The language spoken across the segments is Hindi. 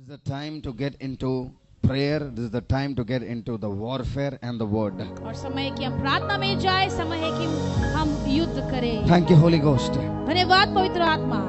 is the time to get into prayer. This is the time to get into the warfare and the word. और समय है कि हम प्रार्थना में जाए, समय है कि हम युद्ध करें। Thank you, Holy Ghost. धन्यवाद पवित्र आत्मा।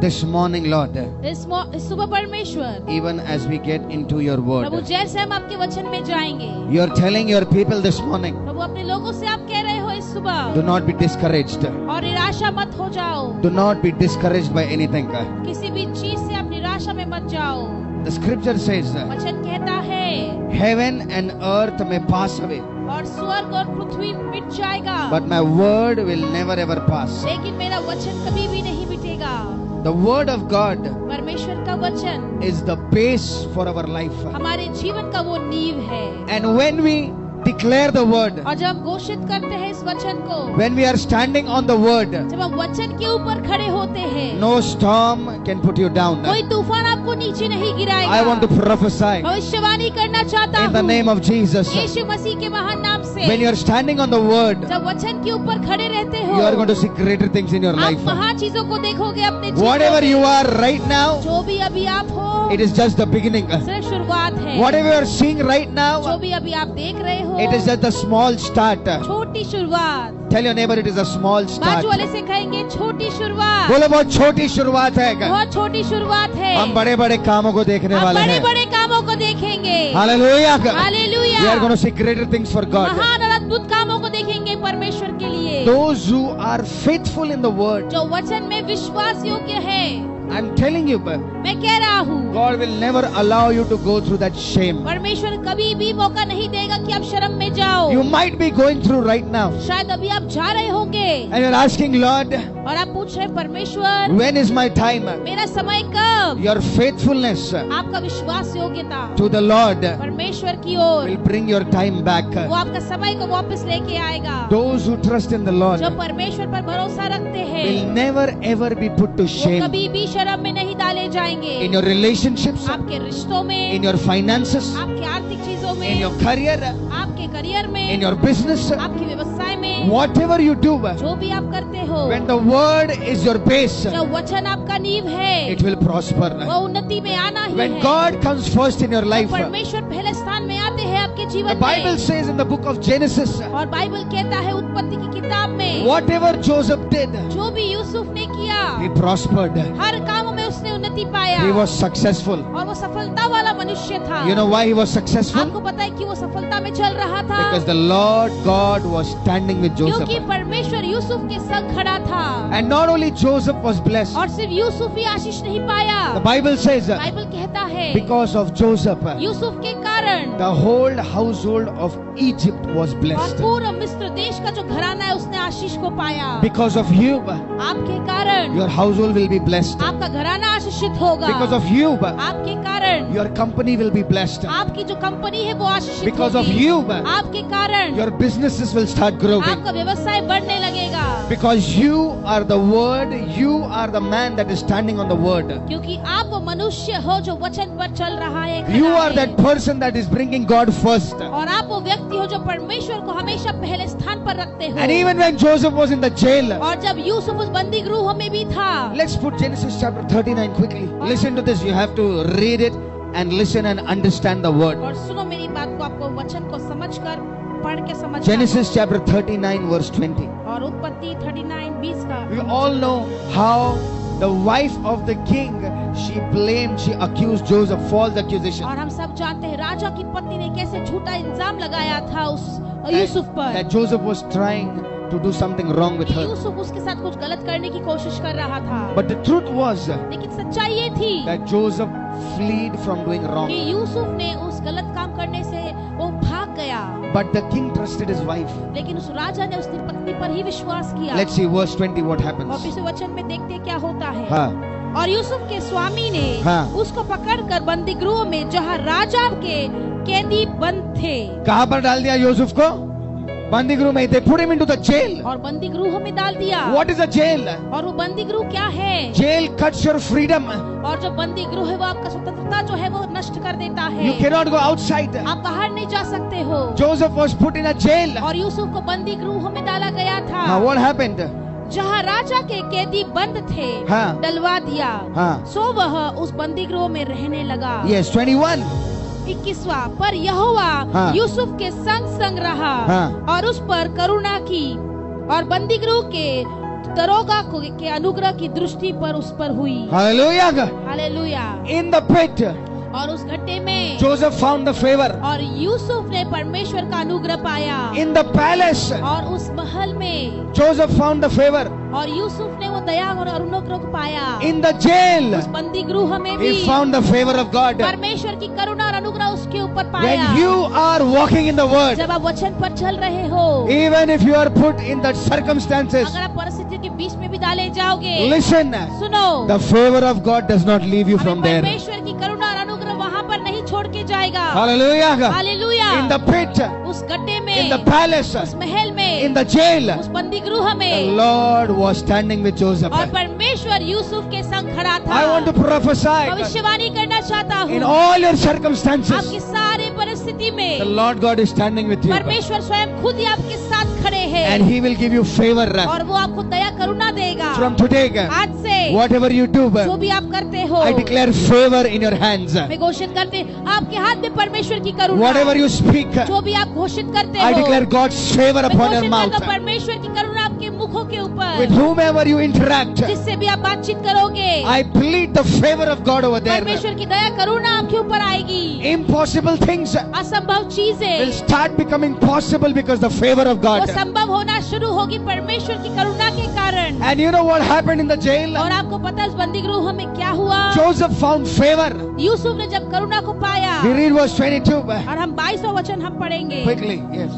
This morning, Lord, इस सुबह परमेश्वर, even as we get into your Prabhu word, जैसे हम आपके वचन में जाएंगे, you are telling your people this morning, प्रभु अपने लोगों से आप कह रहे हो इस सुबह, do not be discouraged. और निराशा मत हो जाओ। Do not be discouraged by anything. किसी भी चीज से आप निराशा में मत जाओ। The scripture says, वचन कहता है, heaven and earth may pass away, और स्वर्ग और पृथ्वी मिट जाएगा, but my word will never ever pass. लेकिन मेरा वचन कभी भी नहीं मिटेगा। The word of God परमेश्वर का वचन is the base for our life. हमारे जीवन का वो नींव है। And when we declare the word, और जब हम घोषित करते हैं इस वचन को, when we are standing on the word, जब हम वचन के ऊपर खड़े होते हैं, no storm can put you down. कोई तूफान आपको नीचे नहीं गिराएगा। I want to prophesy भविष्यवाणी करना चाहता in the हूँ name of Jesus. यीशु मसीह के महान नाम से। When you are standing on the word, जब वचन के ऊपर खड़े रहते हो, you are going to see greater things in your आप life. महान चीजों को देखोगे अपने जीवन Whatever में। you are right now, जो भी अभी आप हो, it is just the beginning. सिर्फ शुरुआत है। Whatever you are seeing right जो now, भी अभी आप देख रहे हो, it is just the small start. छोटी शुरुआत। Tell your neighbor it is a small start. बाजू वाले से कहेंगे छोटी शुरुआत। बोलो बहुत छोटी शुरुआत है। बहुत छोटी शुरुआत है। हम बड़े बड़े कामों को देखने हम वाले बड़े हैं। बड़े कामों को देखेंगे। Hallelujah. Hallelujah. We are going to see greater things for God. महान और अद्भुत कामों को देखेंगे परमेश्वर के लिए। Those who are faithful in the word, जो वचन में विश्वास योग्य है, I'm telling you, मैं कह रहा हूँ, God will never allow you to go through that shame. परमेश्वर कभी भी मौका नहीं देगा कि आप शर्म में जाओ। You might be going through right now, शायद अभी आप जा रहे होंगे and you're asking, Lord, और आप पूछ रहे परमेश्वर, when is my time? मेरा समय कब? Your faithfulness आपका विश्वास योग्यता to the Lord परमेश्वर की ओर, will bring your time back. वो आपका समय को वापस लेके आएगा। Those who trust in the Lord जो परमेश्वर पर भरोसा रखते हैं, will never ever be put to वो shame. कभी भी शर्म में नहीं डाले जाएंगे। In your relationships, आपके रिश्तों में, in your finances, आपके आर्थिक चीजों में, in your career, आपके करियर में, in your business, आपके व्यवसाय में, whatever you do, जो भी आप करते हो, when the word is your base, जो वचन आपका नींव है, it will prosper. वो उन्नति में आना ही When है। God comes first in your life, तो परमेश्वर पहले स्थान में आते हैं आपके the जीवन Bible में। says in the book of Genesis, और बाइबल कहता है उत्पत्ति की किताब में, whatever Joseph did, जो भी यूसुफ ने किया, he prospered. हर काम में उसने उन्नति पाया, He was successful. और वो सफलता वाला मनुष्य था। You know why he was successful? आपको पता है कि वो सफलता में चल रहा था, Because the Lord God was standing with Joseph. क्योंकि परमेश्वर यूसुफ के संग खड़ा था। And not only Joseph was blessed, और सिर्फ यूसुफ ही आशीष नहीं पाया, the Bible says, बाइबल कहता है because of Joseph, यूसुफ के कारण the whole household of Egypt was और blessed. पूरा मिस्र देश का जो घराना है उसने आशीष को पाया। Because of you, आपके कारण your household will be blessed. आपका घराना आशीषित होगा। Because of you, आपके कारण your company will be blessed. आपकी जो कंपनी है वो आशीषित Because of होगी। you, आपके कारण your businesses will start growing. आपका व्यवसाय बढ़ने लगेगा। Because you are the word, you are the man that is standing on the word. क्योंकि आप वो मनुष्य हो जो वचन पर चल रहा है, You खड़ा are है। that person that is bringing God first. और आप वो व्यक्ति हो जो परमेश्वर को हमेशा पहले स्थान पर रखते हो। And even when Joseph was in the jail, और जब यूसुफ उस बंदी गृह में भी था, let's put Genesis chapter 39 quickly. Listen to this. You have to read it and listen and understand the word. और सुनो मेरी बात को, आपको वचन को समझकर पढ़ के समझ। Genesis chapter 39 verse 20. और उत्पत्ति 39:20 का। We all know how the wife of the king, she accused Joseph, false accusation. और हम सब जानते हैं राजा की पत्नी ने कैसे झूठा इल्जाम लगाया था उस यूसुफ पर, That Joseph was trying to do something wrong with कि her. यूसुफ उसके साथ कुछ गलत करने की कोशिश कर रहा था। But the truth was लेकिन सच्चाई ये थी that Joseph fled from doing wrong. कि यूसुफ ने उस गलत काम करने से वो भाग गया, But the king trusted his wife. लेकिन उस राजा ने उसकी पत्नी पर ही विश्वास किया। Let's see verse 20 what और happens. इस वचन में देखते हैं क्या होता है। हाँ, और यूसुफ के स्वामी ने हाँ। उसको पकड़कर बंदी गृह में, जहाँ राजा के कैदी बंद थे, कहाँ पर डाल दिया यूसुफ को? बंदी गृह में. They put him into the jail. और बंदी गृह में डाल दिया। What is a jail? और वो बंदी गृह क्या है? Jail cuts your freedom. और जो बंदी गृह है वो आपका स्वतंत्रता जो है वो नष्ट कर देता है। You cannot go outside. आप बाहर नहीं जा सकते हो। Joseph was put in a jail. और यूसुफ को बंदी गृह में डाला गया था। Now what happened? जहाँ राजा के कैदी बंद थे हाँ। डलवा दिया, हाँ। सो वह उस बंदी गृह में रहने लगा। Yes, 21. 21वां, पर यहोवा हाँ। यूसुफ के संग संग रहा हाँ। और उस पर करुणा की और बंदी गृह के दरोगा के अनुग्रह की दृष्टि पर उस पर हुई। Hallelujah. Hallelujah. In the pit, और उस गड्ढे में Joseph found the favor. और यूसुफ ने परमेश्वर का अनुग्रह पाया। In the palace, और उस महल में Joseph found the favor. और यूसुफ ने वो दया और अनुग्रह को पाया। In the jail, उस बंदी गृह में भी he found the favor of God. परमेश्वर की करुणा और अनुग्रह उसके ऊपर When पाया। you are walking in the word, जब आप वचन पर चल रहे हो, even if you are put in that circumstances, अगर आप परिस्थिति के बीच में भी डाले जाओगे, listen, सुनो, the favor of God does not leave you from हमें there. परमेश्वर की करुणा और अनुग्रह वहाँ पर नहीं छोड़ के जाएगा। Hallelujah. Hallelujah. In the pit, उस गड्ढे में, in the palace, उस महल में, in the jail, उस बंदी गृह the में, Lord was standing with Joseph. और परमेश्वर यूसुफ के संग खड़ा था। I want to prophesy भविष्यवाणी करना चाहता in हूँ, all your circumstances, आपकी सारी परिस्थिति the में Lord God is standing with you, परमेश्वर स्वयं खुद ही आपके साथ खड़े हैं and He will give you favor. और वो आपको दया करुणा देगा। From today, आज से whatever you do, जो भी आप करते हो, I declare favor in your hands. मैं घोषित करते आपके हाथ में परमेश्वर की करुणा। Whatever you speak, जो भी आप घोषित करते I हो, declare God's favor मैं upon your घोषित mouth. करता हूं परमेश्वर की करुणा आपके मुखों के With ऊपर, whomever you interact, जिससे भी आप बातचीत करोगे, I plead the favor of God over there. परमेश्वर की दया करुणा आपके ऊपर आएगी। Impossible things असंभव will चीजें start becoming possible because the favor of वो God. संभव होना शुरू होगी परमेश्वर की करुणा के कारण। And you know what happened in the jail? और आपको पता है इस बंदी गृह में क्या हुआ? Joseph found favor. यूसुफ ने जब करुणा को पाया, We read verse 22. और हम 22वां वचन हम पढ़ेंगे। Quickly, yes.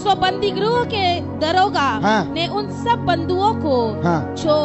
सो बंदी गृह के दरोगा हाँ। ने उन सब बंधुओं को हाँ। जो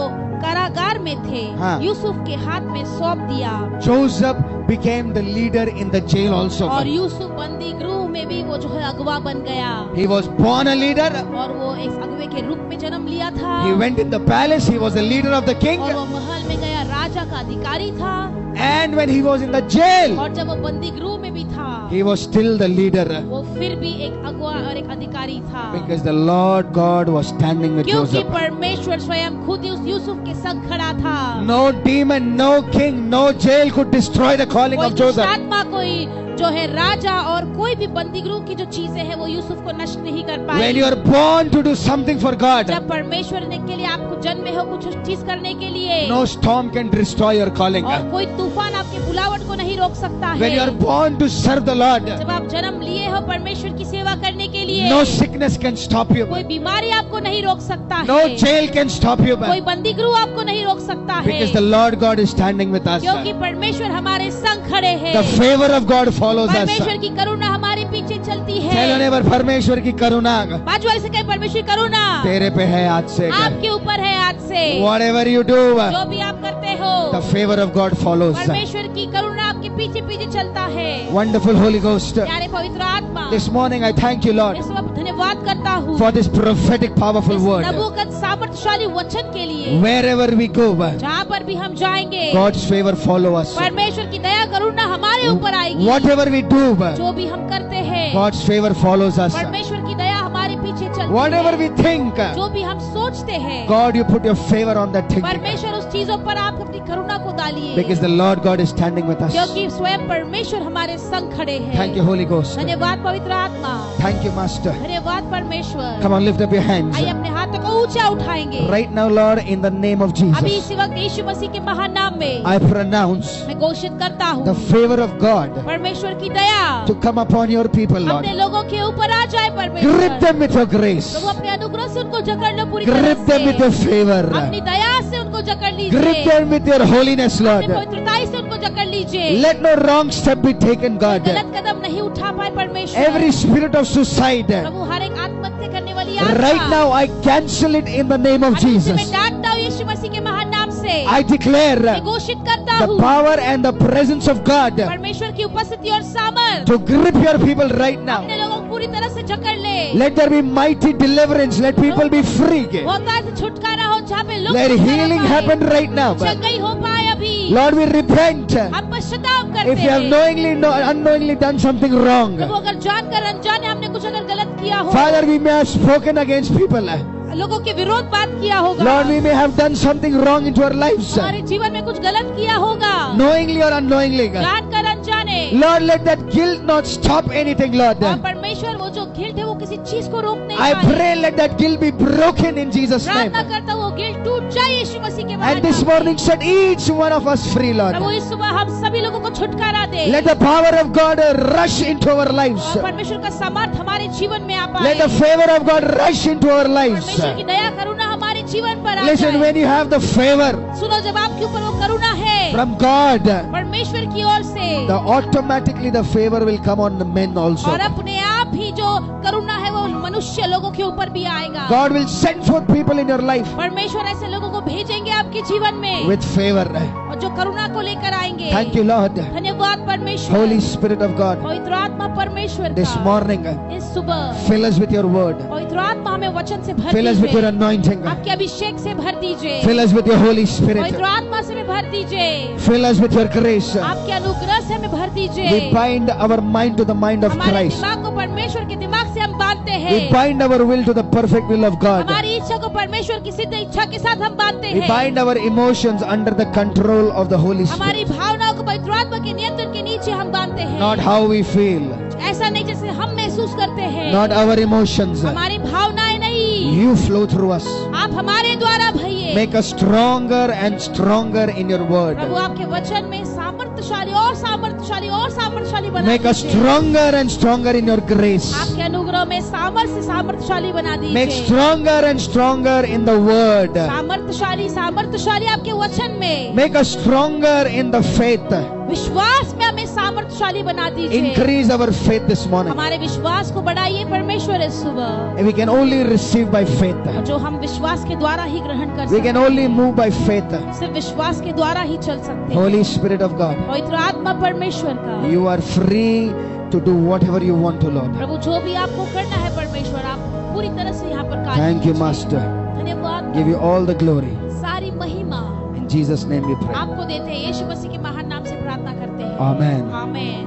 कारागार में थे हाँ। यूसुफ के हाथ में सौंप दिया। Joseph became the leader in the jail also. और यूसुफ बंदी गृह में भी वो जो है अगवा बन गया, He was born a leader. और वो एक अगवे के रूप में जन्म लिया था। He went in the palace. He was the leader of the king. और वो महल में गया, राजा का अधिकारी था। And when he was in the jail, और जब वो बंदी गृह में भी था, he was still the leader वो फिर भी एक अगवा और एक अधिकारी था, because the Lord God was standing with क्योंकि Joseph. परमेश्वर स्वयं खुद ही उस यूसुफ के संग खड़ा था। No demon, no king, no jail could destroy the calling कोई of Joseph. दुष्टात्मा, कोई जो है राजा और कोई भी बंदी गृह की जो चीजें हैं वो यूसुफ को नष्ट नहीं कर When pi. you are born to do something for God, जब परमेश्वर ने के लिए आपको जन्मे हो कुछ चीज करने के लिए, no storm can destroy your calling. और कोई तूफान आपके बुलावट को नहीं रोक सकता When you है। are born to serve the Lord, जब आप जन्म लिए हो परमेश्वर की सेवा करने के लिए, no sickness can stop you. कोई बीमारी आपको नहीं रोक सकता No है, jail can stop you. कोई बंदी गृह आपको नहीं रोक सकता है, Because the Lord God is standing with us. क्योंकि परमेश्वर हमारे संग खड़े हैं। The favor of God follows us. परमेश्वर की करुणा हमारे पीछे चलती Tell your है। neighbor, परमेश्वर की करुणा बाजू वाले से कहे परमेश्वर की करुणा तेरे पे है आज से. आपके ऊपर है आज से। Whatever you do, जो भी आप करते हो, the favor of God follows. परमेश्वर की करुणा आपके पीछे पीछे चलता है। Wonderful Holy Ghost. प्यारे पवित्र आत्मा, This morning I thank you, Lord, इस वक्त धन्यवाद करता हूँ for this prophetic powerful इस word. नबूवत सामर्थ्यशाली वचन के लिए। Wherever we go, जहाँ पर भी हम जाएंगे, God's favor follow us. परमेश्वर की दया करुणा हमारे ऊपर आएगी। Whatever we do, जो भी हम करते हैं, God's favor follows us. परमेश्वर की दया हमारे पीछे चलती Whatever है। we think, जो भी हम सोचते हैं, God, you put your favor on that thing. परमेश्वर उस चीजों पर आप अपनी करुणा को डालिए, Because the Lord God is standing with us. क्योंकि स्वयं परमेश्वर हमारे संग खड़े हैं। Thank you, Holy Ghost. धन्यवाद पवित्र आत्मा, Thank you, Master. धन्यवाद परमेश्वर। Come on, lift up your hands. आइए अपने हाथों को ऊंचा उठाएंगे। Right now, Lord, in the name of अभी Jesus, इसी वक्त यीशु मसीह के महान नाम में I pronounce मैं घोषित करता हूँ the favor of God परमेश्वर की दया to come upon your people, Lord. अपने लोगों के ऊपर आ जाए। Grip परमेश्वर them with your grace. प्रभु अपने अनुग्रह से उनको जकड़ लो पूरी Grip तरह them with your से, favor. अपनी दया से उनको जकड़ Grip लीजिए, them with your holiness, अपनी Lord. पवित्रताई से उनको जकड़ लीजिए। Let no wrong step be taken, God. गलत कदम नहीं उठा पाए परमेश्वर। Every spirit of suicide, प्रभु हर एक आत्महत्या करने वाली right आत्मा now I cancel it in the name of अभी उसे मैं Jesus. डांटता हूँ यीशु मसीह के महान नाम से। I declare मैं घोषित करता the हूँ power and the presence of God परमेश्वर की उपस्थिति और सामर्थ to grip your people right now. अपने लोगों को पूरी तरह से जकड़ ले। Let there be mighty deliverance. Let people be free. होता है तो छुटकारा हो जहाँ पे लोग Let छुटकारा healing पाए। happen right now. जगह हो पाए अभी। Lord, we repent हम पश्चाताप करते if you have हैं। knowingly, unknowingly done something wrong. प्रभु अगर जानकर अनजाने हमने कुछ अगर गलत किया हो, Father, we may have spoken against people. लोगों के विरोध बात किया होगा। Lord, we may have done something wrong into our lives, हमारे जीवन में कुछ गलत किया होगा, knowingly or unknowingly, God. जानकर अनजाने। Lord, let that guilt not stop anything, Lord. और परमेश्वर वो जो गिल्ट है वो किसी चीज को रोक नहीं I पाए। pray let that guilt be broken in Jesus' name. प्रार्थना करता हूँ वो गिल्ट टूट जाए यीशु मसीह के And this नाम से। morning set each one of us free, Lord. प्रभु इस सुबह हम सभी लोगों को छुटकारा दे। Let the power of God rush into our lives. और परमेश्वर का समर्थ हमारे जीवन में आ पाए। Let the favor of God rush into our lives. परमेश्वर की दया करुणा हमारे जीवन पर आ Listen, जाए। when you have the favor सुनो, जब आपके ऊपर वो करुणा है from God, परमेश्वर की ओर से, automatically the favor will come on the men also. और अपने आप ही जो करुणा है वो मनुष्य लोगों के ऊपर भी आएगा। God will send forth people in your life परमेश्वर ऐसे लोगों को भेजेंगे आपके जीवन में with favor. और जो करुणा को लेकर आएंगे। Thank you, Lord. धन्यवाद परमेश्वर। Holy Spirit of God, पवित्र आत्मा परमेश्वर this का morning इस सुबह fill us with your word. पवित्र आत्मा हमें वचन से भर Fill us with your दीजिए, anointing. आपके अभिषेक से भर दीजिए, Fill us with your Holy Spirit. पवित्र आत्मा से हमें भर दीजिए, Fill us with your grace. आपके अनुग्रह से हमें भर We दीजिए। bind our mind to the mind of हमारे Christ. दिमाग को परमेश्वर के दिमाग से हम बांधते We हैं, bind our will to the perfect will of God. हमारी इच्छा को परमेश्वर की सिद्ध इच्छा के साथ हम बांधते We हैं, bind our emotions under the control of the Holy हमारी Spirit. भावनाओं को पवित्र आत्मा के नियंत्रण के नीचे हम बांधते हैं। Not how we feel, ऐसा नहीं जैसे हम महसूस करते हैं, not our emotions. हमारी भावनाएं नहीं, You flow through us. आप हमारे द्वारा भइए। Make us stronger and stronger in your word. प्रभु आपके वचन में सामर्थ्यशाली और सामर्थ्यशाली और सामर्थ्यशाली बना Make us दीजिए। stronger and stronger in your grace. आपके अनुग्रह में सामर्थ्य सामर्थ्यशाली बना Make दीजिए। stronger and stronger in the word. सामर्थ्यशाली सामर्थ्यशाली आपके वचन में, Make us stronger in the faith. विश्वास में हमें सामर्थ्यशाली बना दीजिए। Increase our faith this morning. हमारे विश्वास को बढ़ाइए परमेश्वर इस सुबह, We can only receive by faith. और जो हम विश्वास के द्वारा ही ग्रहण कर We सकते can हैं, only move by faith. सिर्फ विश्वास के द्वारा ही चल सकते हैं। Holy Spirit of God, पवित्र आत्मा परमेश्वर का, you are free to do whatever you want to, Lord. प्रभु जो भी आपको करना है परमेश्वर, आप पूरी तरह से यहाँ पर कार्य Thank you, कीजिए। Master. धन्यवाद, Give you all the glory. सारी महिमा In Jesus' name we pray. आपको देते हैं, यीशु मसीह के महान नाम से प्रार्थना करते हैं, Amen. आमीन।